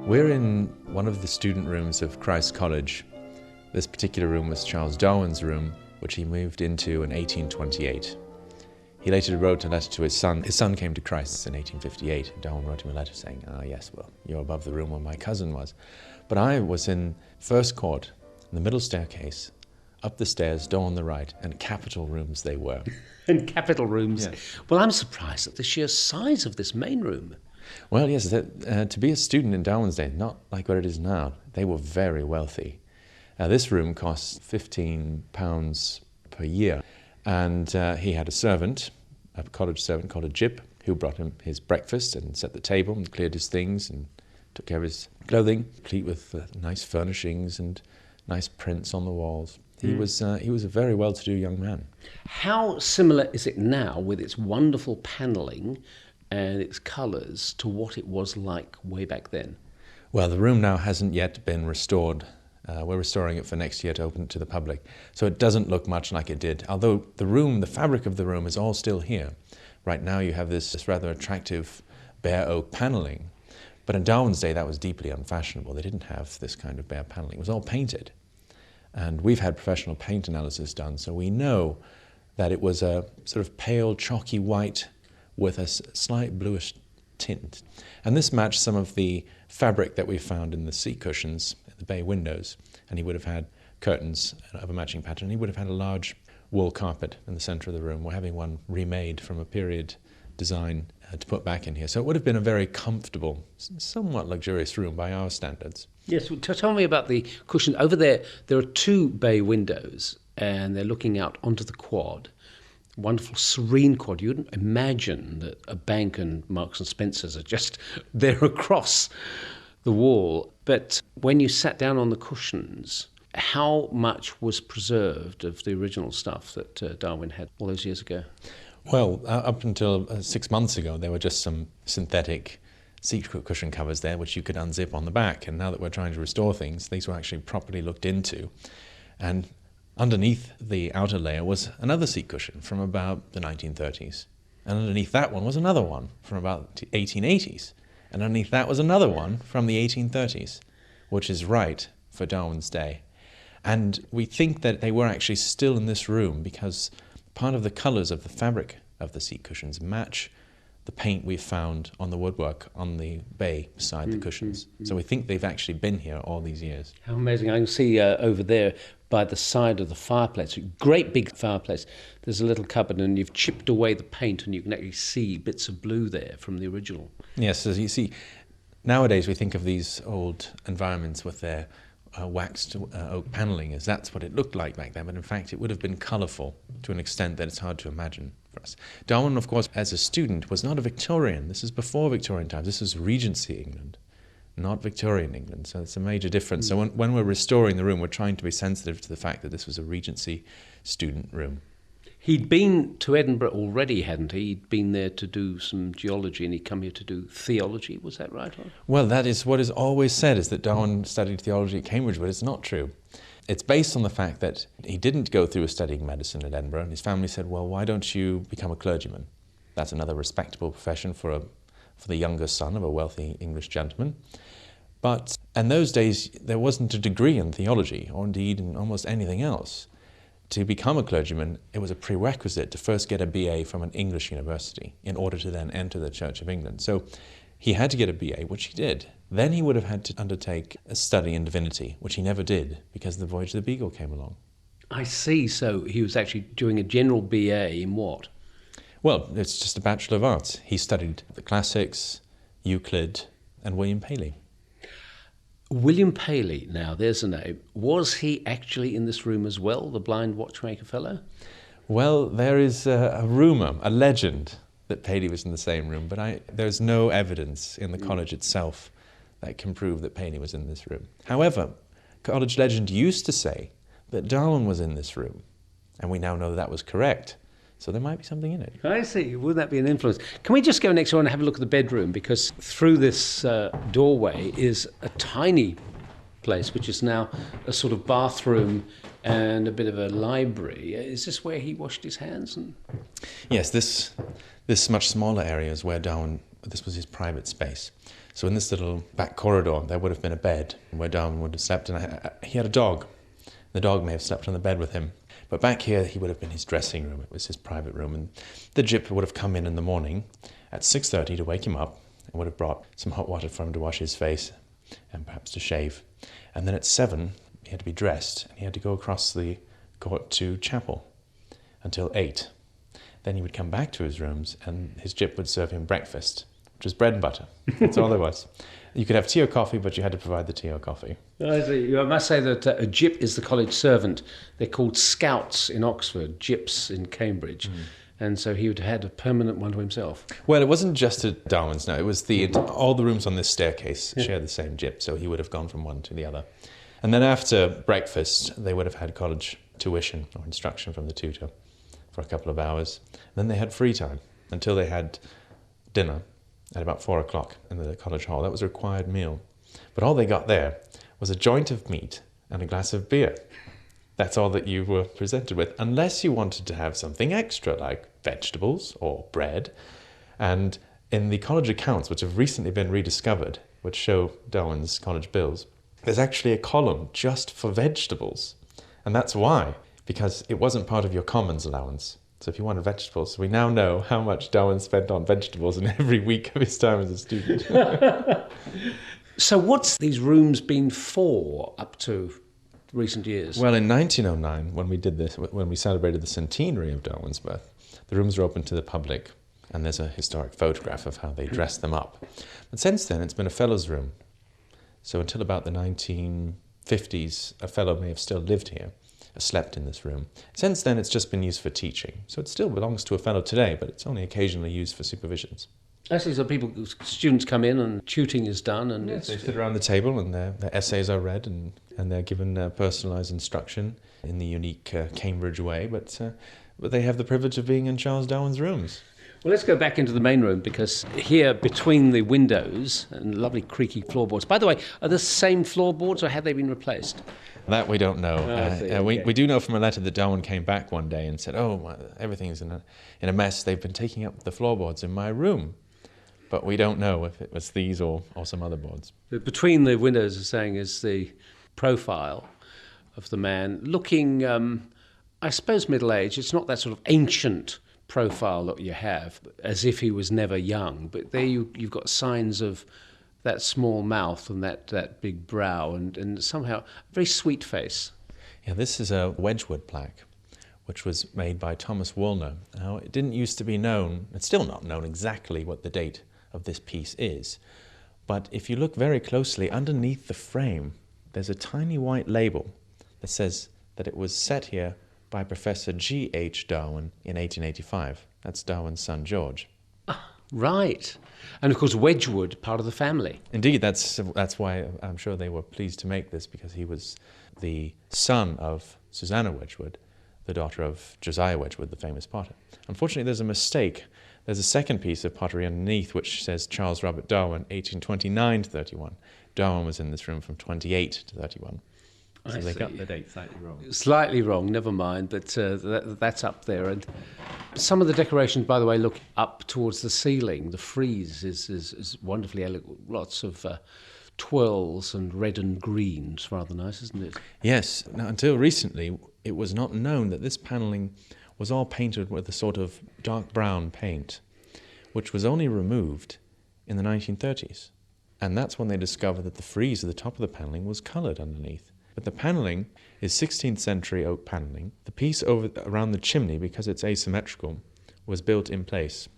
We're in one of the student rooms of Christ's College. This particular room was Charles Darwin's room, which he moved into in 1828. He later wrote a letter to his son. His son came to Christ in 1858. Darwin wrote him a letter saying, yes, well, you're above the room where my cousin was. But I was in first court, in the middle staircase, up the stairs, door on the right, and capital rooms they were. And capital rooms. Yes. Well, I'm surprised at the sheer size of this main room. Well, yes, to be a student in Darwin's day, not like what it is now, they were very wealthy. This room cost £15 per year, and he had a servant, a college servant called a gyp, who brought him his breakfast and set the table and cleared his things and took care of his clothing, complete with nice furnishings and nice prints on the walls. He was a very well-to-do young man. How similar is it now with its wonderful panelling and its colours to what it was like way back then? Well, the room now hasn't yet been restored. We're restoring it for next year to open it to the public. So it doesn't look much like it did. Although the fabric of the room is all still here. Right now you have this rather attractive bare oak panelling. But in Darwin's day that was deeply unfashionable. They didn't have this kind of bare panelling. It was all painted. And we've had professional paint analysis done, so we know that it was a sort of pale, chalky white with a slight bluish tint. And this matched some of the fabric that we found in the seat cushions at the bay windows. And he would have had curtains of a matching pattern. He would have had a large wool carpet in the centre of the room. We're having one remade from a period design to put back in here. So it would have been a very comfortable, somewhat luxurious room by our standards. Yes, well, tell me about the cushion. Over there are two bay windows and they're looking out onto the quad. Wonderful, serene quad. You wouldn't imagine that a bank and Marks and Spencer's are just there across the wall. But when you sat down on the cushions, how much was preserved of the original stuff that Darwin had all those years ago? Well, up until 6 months ago, there were just some synthetic seat cushion covers there, which you could unzip on the back. And now that we're trying to restore things, these were actually properly looked into. And underneath the outer layer was another seat cushion from about the 1930s. And underneath that one was another one from about the 1880s. And underneath that was another one from the 1830s, which is right for Darwin's day. And we think that they were actually still in this room because part of the colours of the fabric of the seat cushions match the paint we've found on the woodwork on the bay beside the cushions. So we think they've actually been here all these years. How amazing. I can see over there by the side of the fireplace, a great big fireplace, there's a little cupboard and you've chipped away the paint and you can actually see bits of blue there from the original. Yes, as you see, nowadays we think of these old environments with their waxed oak panelling as that's what it looked like back then, but in fact it would have been colourful to an extent that it's hard to imagine for us. Darwin, of course, as a student was not a Victorian. This is before Victorian times. This is Regency England, not Victorian England, so it's a major difference. So when we're restoring the room, we're trying to be sensitive to the fact that this was a Regency student room. He'd been to Edinburgh already, hadn't he? He'd been there to do some geology and he'd come here to do theology. Was that right? Well, that is what is always said, is that Darwin studied theology at Cambridge, but it's not true. It's based on the fact that he didn't go through studying medicine at Edinburgh, and his family said, well, why don't you become a clergyman? That's another respectable profession for the younger son of a wealthy English gentleman. But in those days, there wasn't a degree in theology, or indeed in almost anything else. To become a clergyman, it was a prerequisite to first get a BA from an English university in order to then enter the Church of England. So he had to get a BA, which he did. Then he would have had to undertake a study in divinity, which he never did because the Voyage of the Beagle came along. I see. So he was actually doing a general BA in what? Well, it's just a Bachelor of Arts. He studied the classics, Euclid, and William Paley. William Paley, now there's a name. Was he actually in this room as well, the blind watchmaker fellow? Well, there is a rumour, a legend, that Paley was in the same room, but there's no evidence in the college itself that can prove that Paley was in this room. However, college legend used to say that Darwin was in this room, and we now know that was correct. So there might be something in it. I see. Would that be an influence? Can we just go next door and have a look at the bedroom? Because through this doorway is a tiny place, which is now a sort of bathroom and a bit of a library. Is this where he washed his hands? Yes, this much smaller area is where Darwin, this was his private space. So in this little back corridor, there would have been a bed where Darwin would have slept, and he had a dog. The dog may have slept on the bed with him. But back here, he would have been his dressing room. It was his private room. And the gyp would have come in the morning at 6:30 to wake him up, and would have brought some hot water for him to wash his face and perhaps to shave. And then at 7, he had to be dressed, and he had to go across the court to chapel until 8. Then he would come back to his rooms, and his gyp would serve him breakfast, which was bread and butter. That's all there was. You could have tea or coffee, but you had to provide the tea or coffee. I see. I must say that a gyp is the college servant. They're called scouts in Oxford, gyps in Cambridge. And so he would have had a permanent one to himself. Well, it wasn't just at Darwin's, no. It was all the rooms on this staircase share the same gyp, so he would have gone from one to the other. And then after breakfast, they would have had college tuition or instruction from the tutor for a couple of hours. And then they had free time until they had dinner at about 4 o'clock in the college hall. That was a required meal. But all they got there was a joint of meat and a glass of beer. That's all that you were presented with, unless you wanted to have something extra like vegetables or bread. And in the college accounts, which have recently been rediscovered, which show Darwin's college bills, there's actually a column just for vegetables. And that's why, because it wasn't part of your commons allowance. So if you wanted vegetables, we now know how much Darwin spent on vegetables in every week of his time as a student. So what's these rooms been for up to recent years? Well, in 1909, when we did this, when we celebrated the centenary of Darwin's birth, the rooms were open to the public, and there's a historic photograph of how they dressed them up. But since then, it's been a fellow's room. So until about the 1950s, a fellow may have still lived here, slept in this room. Since then, it's just been used for teaching. So it still belongs to a fellow today, but it's only occasionally used for supervisions. Actually, so students come in and tutoring is done, and they sit around the table and their essays are read, and they're given personalised instruction in the unique Cambridge way, but they have the privilege of being in Charles Darwin's rooms. Well, let's go back into the main room, because here between the windows and lovely creaky floorboards. By the way, are the same floorboards or have they been replaced? That we don't know. Okay. We do know from a letter that Darwin came back one day and said, everything's in a mess. They've been taking up the floorboards in my room. But we don't know if it was these or some other boards. Between the windows, as saying, is the profile of the man, looking, I suppose, middle-aged. It's not that sort of ancient profile that you have, as if he was never young. But there you've got signs of that small mouth and that big brow and somehow a very sweet face. Yeah, this is a Wedgwood plaque, which was made by Thomas Woolner. Now, it didn't used to be known, it's still not known exactly what the date of this piece is, but if you look very closely, underneath the frame, there's a tiny white label that says that it was set here by Professor G.H. Darwin in 1885. That's Darwin's son, George. Right. And of course, Wedgwood, part of the family. Indeed, that's why I'm sure they were pleased to make this, because he was the son of Susanna Wedgwood, the daughter of Josiah Wedgwood, the famous potter. Unfortunately, there's a mistake. There's a second piece of pottery underneath which says Charles Robert Darwin, 1829 to 31. Darwin was in this room from 28 to 31. So they got the date slightly wrong. Slightly wrong, never mind, but that's up there. And some of the decorations, by the way, look up towards the ceiling. The frieze is wonderfully elegant. Lots of twirls and red and green. It's rather nice, isn't it? Yes. Now, until recently, it was not known that this panelling was all painted with a sort of dark brown paint, which was only removed in the 1930s. And that's when they discovered that the frieze at the top of the panelling was coloured underneath. But the panelling is 16th century oak panelling. The piece around the chimney, because it's asymmetrical, was built in place.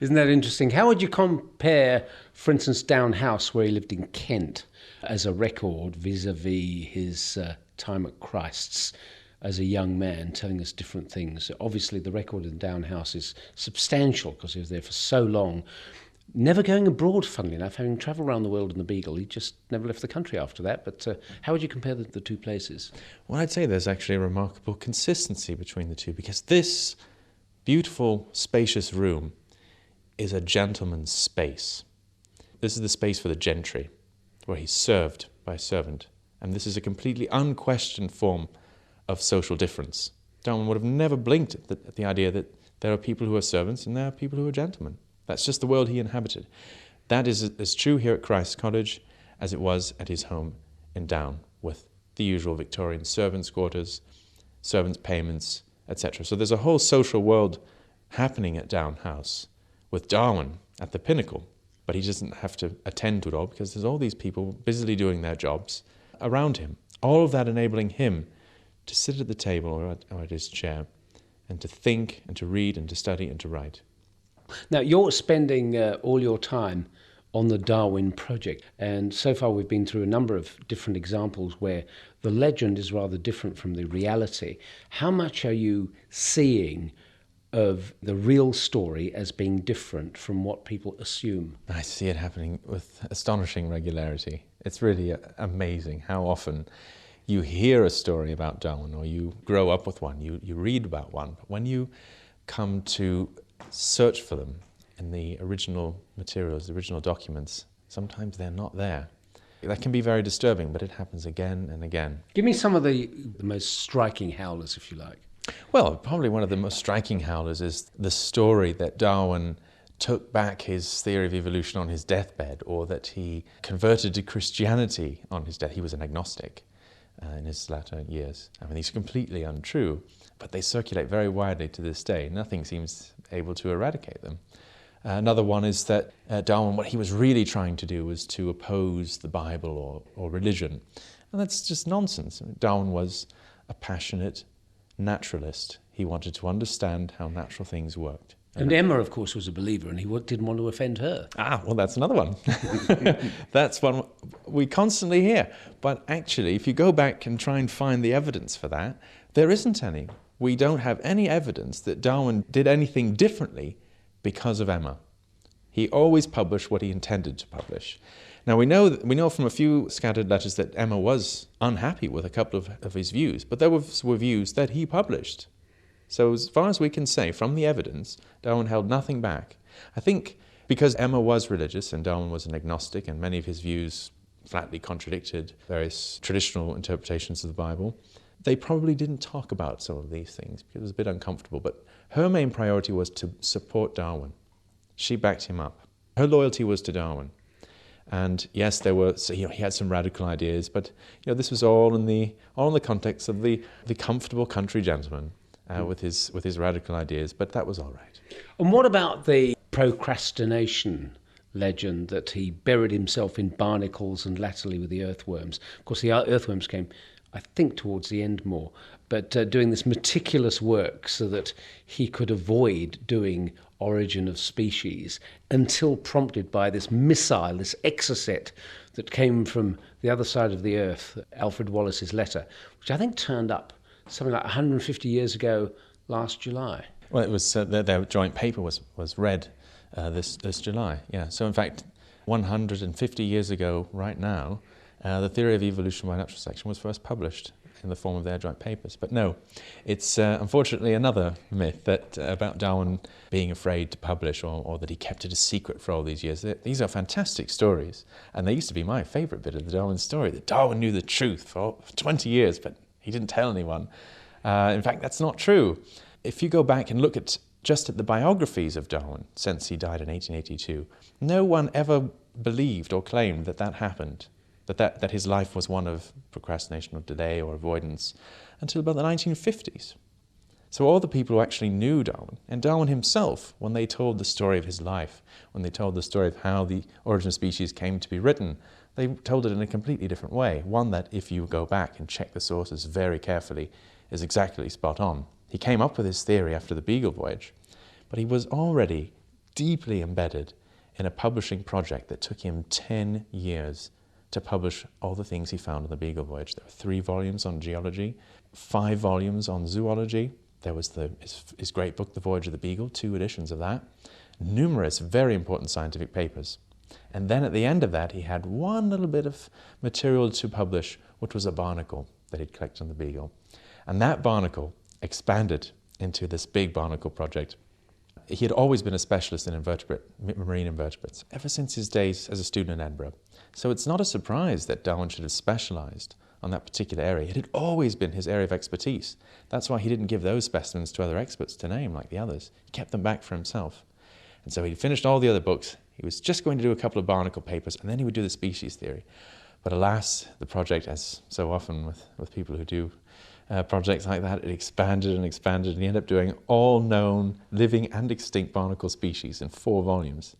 Isn't that interesting? How would you compare, for instance, Down House, where he lived in Kent, as a record vis-a-vis his time at Christ's as a young man, telling us different things? Obviously, the record in Down House is substantial because he was there for so long. Never going abroad, funnily enough, having travelled around the world in the Beagle. He just never left the country after that. But how would you compare the two places? Well, I'd say there's actually a remarkable consistency between the two, because this beautiful, spacious room is a gentleman's space. This is the space for the gentry, where he's served by a servant. And this is a completely unquestioned form of social difference. Darwin would have never blinked at the idea that there are people who are servants and there are people who are gentlemen. That's just the world he inhabited. That is as true here at Christ's College as it was at his home in Down, with the usual Victorian servants' quarters, servants' payments, etc. So there's a whole social world happening at Down House, with Darwin at the pinnacle. But he doesn't have to attend to it all because there's all these people busily doing their jobs around him. All of that enabling him to sit at the table or at his chair and to think and to read and to study and to write. Now, you're spending all your time on the Darwin project, and so far we've been through a number of different examples where the legend is rather different from the reality. How much are you seeing of the real story as being different from what people assume? I see it happening with astonishing regularity. It's really amazing how often you hear a story about Darwin or you grow up with one, you read about one, but when you come to search for them in the original materials, the original documents, sometimes they're not there. That can be very disturbing, but it happens again and again. Give me some of the most striking howlers, if you like. Well, probably one of the most striking howlers is the story that Darwin took back his theory of evolution on his deathbed, or that he converted to Christianity on his death. He was an agnostic in his latter years. I mean, these are completely untrue, but they circulate very widely to this day. Nothing seems able to eradicate them. Another one is that Darwin, what he was really trying to do was to oppose the Bible or religion. And that's just nonsense. I mean, Darwin was a passionate naturalist. He wanted to understand how natural things worked. And Emma, of course, was a believer, and he didn't want to offend her. Well, that's another one. That's one we constantly hear. But actually, if you go back and try and find the evidence for that, there isn't any. We don't have any evidence that Darwin did anything differently because of Emma. He always published what he intended to publish. Now, we know from a few scattered letters that Emma was unhappy with a couple of his views, but there were views that he published. So as far as we can say from the evidence, Darwin held nothing back. I think because Emma was religious and Darwin was an agnostic and many of his views flatly contradicted various traditional interpretations of the Bible, they probably didn't talk about some of these things because it was a bit uncomfortable. But her main priority was to support Darwin. She backed him up. Her loyalty was to Darwin. And yes, he had some radical ideas, but this was all in the context of the comfortable country gentleman with his radical ideas. But that was all right. And what about the procrastination legend that he buried himself in barnacles and latterly with the earthworms? Of course, the earthworms came, I think, towards the end more, but doing this meticulous work so that he could avoid doing Origin of Species until prompted by this missile, this exocet that came from the other side of the earth, Alfred Wallace's letter, which I think turned up something like 150 years ago last July. Well, it was their joint paper was read this July. Yeah. So in fact, 150 years ago, right now, the theory of evolution by natural selection was first published in the form of their joint papers. But no, it's unfortunately another myth that about Darwin being afraid to publish or that he kept it a secret for all these years. These are fantastic stories, and they used to be my favourite bit of the Darwin story, that Darwin knew the truth for 20 years, but he didn't tell anyone. In fact, that's not true. If you go back and look at just at the biographies of Darwin since he died in 1882, no one ever believed or claimed that happened. That his life was one of procrastination or delay or avoidance until about the 1950s. So all the people who actually knew Darwin, and Darwin himself, when they told the story of his life, when they told the story of how the Origin of Species came to be written, they told it in a completely different way, one that if you go back and check the sources very carefully is exactly spot on. He came up with his theory after the Beagle voyage, but he was already deeply embedded in a publishing project that took him 10 years to publish all the things he found on the Beagle voyage. There were 3 volumes on geology, 5 volumes on zoology. There was his great book, The Voyage of the Beagle, 2 editions of that, numerous very important scientific papers. And then at the end of that, he had one little bit of material to publish, which was a barnacle that he'd collected on the Beagle. And that barnacle expanded into this big barnacle project. He had always been a specialist in marine invertebrates, ever since his days as a student in Edinburgh. So it's not a surprise that Darwin should have specialised on that particular area. It had always been his area of expertise. That's why he didn't give those specimens to other experts to name like the others. He kept them back for himself. And so he finished all the other books. He was just going to do a couple of barnacle papers, and then he would do the species theory. But alas, the project, as so often with people who do projects like that, it expanded and expanded, and he ended up doing all known living and extinct barnacle species in 4 volumes.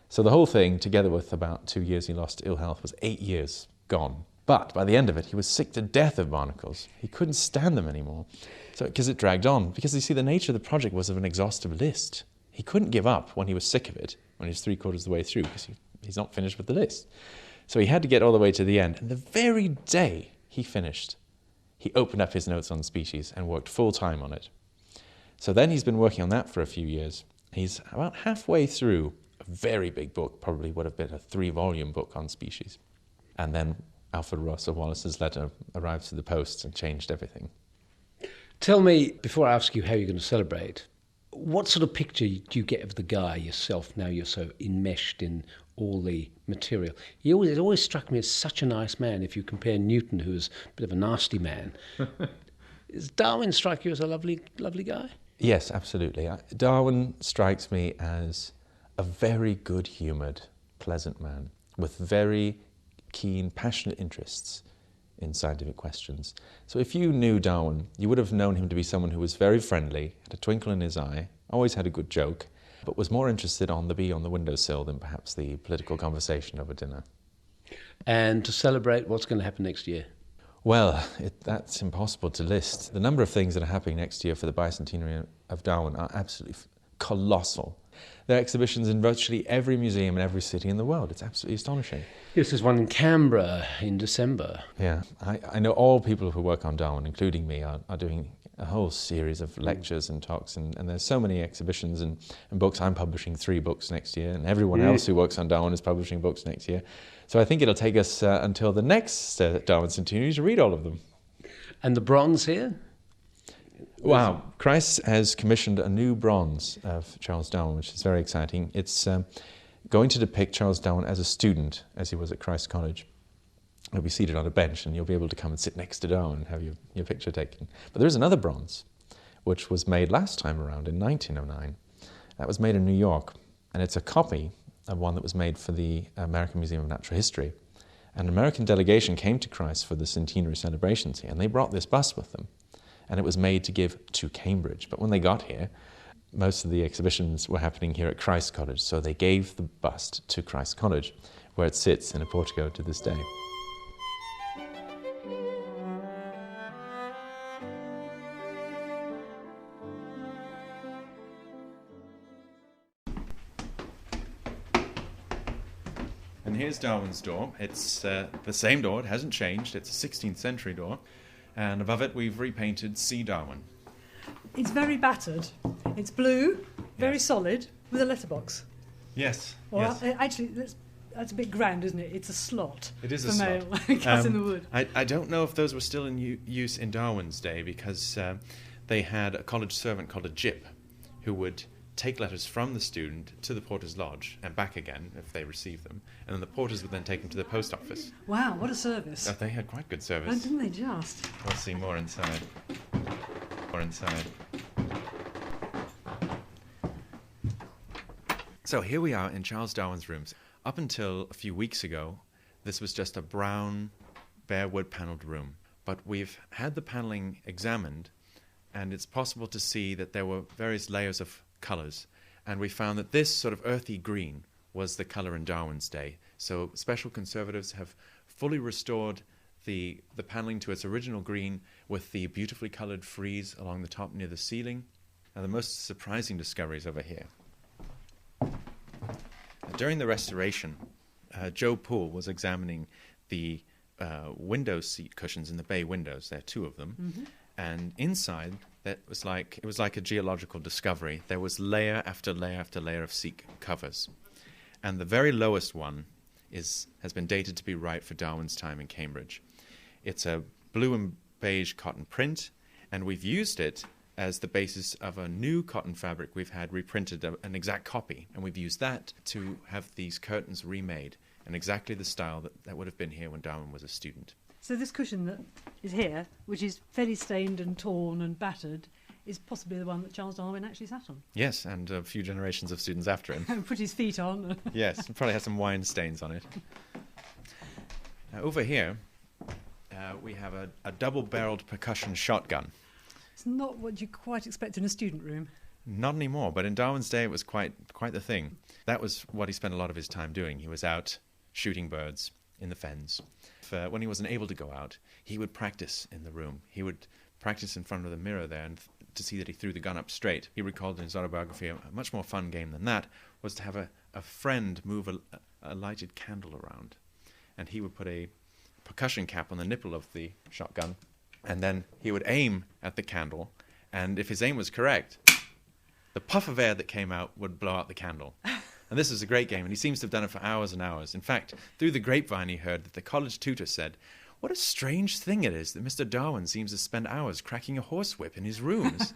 So the whole thing, together with about 2 years he lost to ill health, was 8 years gone. But by the end of it, he was sick to death of barnacles. He couldn't stand them anymore, because it dragged on. Because you see, the nature of the project was of an exhaustive list. He couldn't give up when he was sick of it, when he was 3/4 of the way through, because he's not finished with the list. So he had to get all the way to the end. And the very day he finished, he opened up his notes on species and worked full-time on it. So then he's been working on that for a few years. He's about halfway through a very big book, probably would have been a 3-volume book on species. And then Alfred Russel Wallace's letter arrived to the post and changed everything. Tell me, before I ask you how you're going to celebrate, what sort of picture do you get of the guy yourself now you're so enmeshed in all the material? It always struck me as such a nice man if you compare Newton, who's a bit of a nasty man. Does Darwin strike you as a lovely, lovely guy? Yes, absolutely. Darwin strikes me as a very good-humoured, pleasant man with very keen, passionate interests in scientific questions. So if you knew Darwin, you would have known him to be someone who was very friendly, had a twinkle in his eye, always had a good joke, but was more interested on the bee on the windowsill than perhaps the political conversation over dinner. And to celebrate, what's going to happen next year? Well, that's impossible to list. The number of things that are happening next year for the bicentenary of Darwin are absolutely colossal. There are exhibitions in virtually every museum in every city in the world. It's absolutely astonishing. Yes, there's one in Canberra in December. Yeah, I know all people who work on Darwin, including me, are doing a whole series of lectures and talks, and there's so many exhibitions and books. I'm publishing 3 books next year, and everyone else who works on Darwin is publishing books next year. So I think it'll take us until the next Darwin centenary to read all of them. And the bronze here? Wow, Christ has commissioned a new bronze of Charles Darwin, which is very exciting. It's going to depict Charles Darwin as a student, as he was at Christ College. He'll be seated on a bench, and you'll be able to come and sit next to Darwin and have your picture taken. But there is another bronze, which was made last time around in 1909. That was made in New York, and it's a copy of one that was made for the American Museum of Natural History. An American delegation came to Christ for the centenary celebrations here, and they brought this bust with them. And it was made to give to Cambridge. But when they got here, most of the exhibitions were happening here at Christ College, so they gave the bust to Christ College, where it sits in a portico to this day. And here's Darwin's door. It's the same door, it hasn't changed, it's a 16th century door. And above it we've repainted C. Darwin. It's very battered. It's blue, very solid, with a letterbox. Yes. Well, yes. Actually, that's a bit grand, isn't it? It's a slot. It is a for slot. mail. Cut in the wood. I don't know if those were still in use in Darwin's day, because they had a college servant called a gyp who would take letters from the student to the porter's lodge and back again if they received them, and then the porters would then take them to the post office. Wow, what a service. They had quite good Oh, service. didn't they just? We'll see more inside. More inside. So here we are in Charles Darwin's rooms. Up until a few weeks ago, this was just a brown, bare wood panelled room. But we've had the panelling examined, and it's possible to see that there were various layers of colours. And we found that this sort of earthy green was the colour in Darwin's day. So special conservatives have fully restored the panelling to its original green with the beautifully coloured frieze along the top near the ceiling. And the most surprising discoveries over here. During the restoration, Joe Poole was examining the window seat cushions in the bay windows. There are 2 of them. Mm-hmm. And inside, it was like a geological discovery. There was layer after layer after layer of seat covers. And the very lowest one has been dated to be right for Darwin's time in Cambridge. It's a blue and beige cotton print, and we've used it as the basis of a new cotton fabric we've had reprinted, an exact copy, and we've used that to have these curtains remade in exactly the style that would have been here when Darwin was a student. So this cushion that is here, which is fairly stained and torn and battered, is possibly the one that Charles Darwin actually sat on. Yes, and a few generations of students after him. Put his feet on. Yes, it probably has some wine stains on it. Over here, we have a double-barreled percussion shotgun. It's not what you quite expect in a student room. Not anymore, but in Darwin's day it was quite the thing. That was what he spent a lot of his time doing. He was out shooting birds in the fens. When he wasn't able to go out, he would practice in the room. He would practice in front of the mirror there and to see that he threw the gun up straight. He recalled in his autobiography a much more fun game than that was to have a friend move a lighted candle around. And he would put a percussion cap on the nipple of the shotgun, and then he would aim at the candle, and if his aim was correct, the puff of air that came out would blow out the candle. And this is a great game, and he seems to have done it for hours and hours. In fact, through the grapevine he heard that the college tutor said, "What a strange thing it is that Mr. Darwin seems to spend hours cracking a horsewhip in his rooms."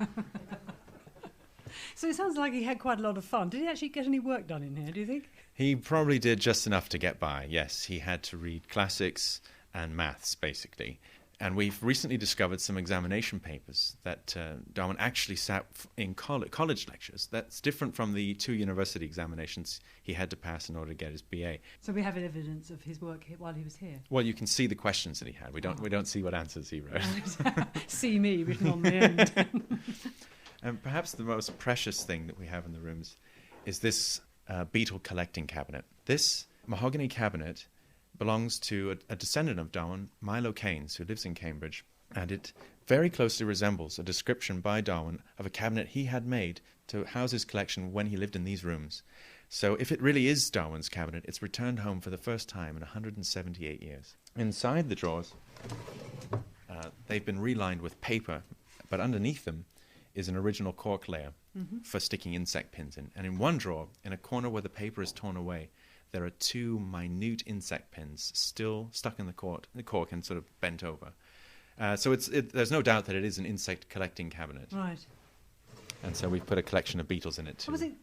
So it sounds like he had quite a lot of fun. Did he actually get any work done in here, do you think? He probably did just enough to get by, yes. He had to read classics and maths, basically. And we've recently discovered some examination papers that Darwin actually sat in college lectures. That's different from the 2 university examinations he had to pass in order to get his BA. So we have evidence of his work while he was here. Well, you can see the questions that he had. We don't see what answers he wrote. See me written on the end. And perhaps the most precious thing that we have in the rooms is this beetle collecting cabinet. This mahogany cabinet belongs to a descendant of Darwin, Milo Keynes, who lives in Cambridge, and it very closely resembles a description by Darwin of a cabinet he had made to house his collection when he lived in these rooms. So if it really is Darwin's cabinet, it's returned home for the first time in 178 years. Inside the drawers, they've been relined with paper, but underneath them is an original cork layer for sticking insect pins in. And in one drawer, in a corner where the paper is torn away, there are 2 minute insect pins still stuck in the cork and sort of bent over. So there's no doubt that it is an insect collecting cabinet. Right. And so we've put a collection of beetles in it too.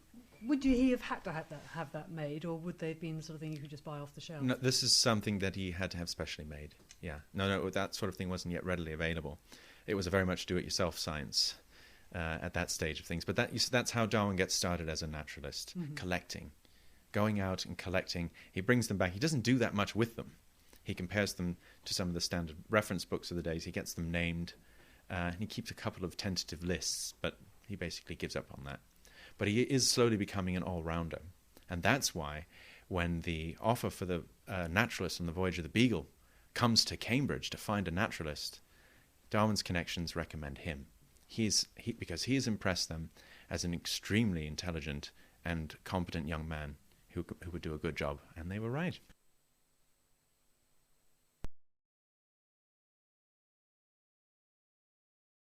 Would he have had to have that made, or would they have been the sort of thing you could just buy off the shelf? No, this is something that he had to have specially made. Yeah. No, that sort of thing wasn't yet readily available. It was a very much do-it-yourself science at that stage of things. But that's how Darwin gets started as a naturalist, collecting. Going out and collecting. He brings them back. He doesn't do that much with them. He compares them to some of the standard reference books of the days. He gets them named. And he keeps a couple of tentative lists, but he basically gives up on that. But he is slowly becoming an all-rounder. And that's why when the offer for the naturalist on the voyage of the Beagle comes to Cambridge to find a naturalist, Darwin's connections recommend him. Because he has impressed them as an extremely intelligent and competent young man who would do a good job, and they were right.